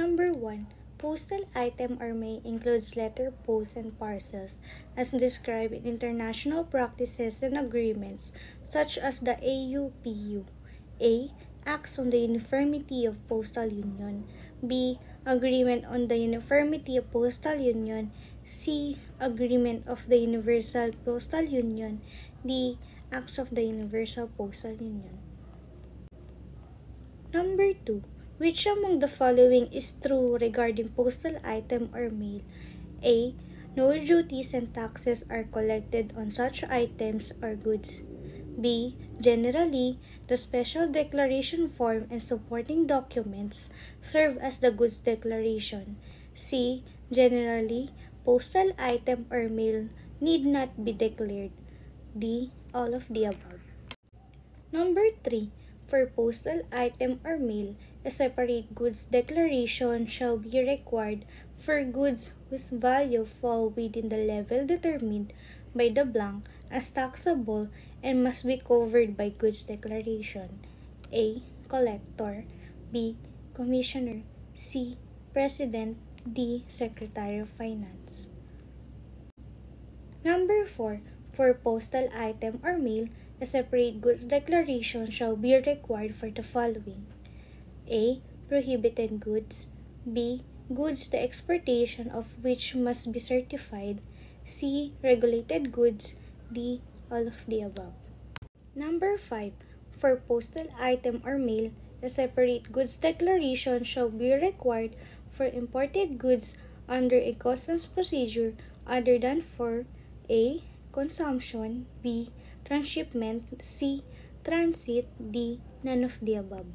Number 1. Postal item or may includes letter posts and parcels as described in international practices and agreements such as the AUPU. A. Acts on the Uniformity of Postal Union. B. Agreement on the Uniformity of Postal Union. C. Agreement of the Universal Postal Union. D. Acts of the Universal Postal Union. Number 2. Which among the following is true regarding postal item or mail? A. No duties and taxes are collected on such items or goods. B. Generally, the special declaration form and supporting documents serve as the goods declaration. C. Generally, postal item or mail need not be declared. D. All of the above. Number 3. For postal item or mail, a separate goods declaration shall be required for goods whose value fall within the level determined by the blank as taxable and must be covered by goods declaration. A. Collector. B. Commissioner. C. President. D. Secretary of Finance. Number 4. For postal item or mail, a separate goods declaration shall be required for the following. A. Prohibited goods. B. Goods the exportation of which must be certified. C. Regulated goods. D. All of the above. Number 5. For postal item or mail, a separate goods declaration shall be required for imported goods under a customs procedure other than for A. Consumption. B. Transshipment. C. Transit. D. None of the above.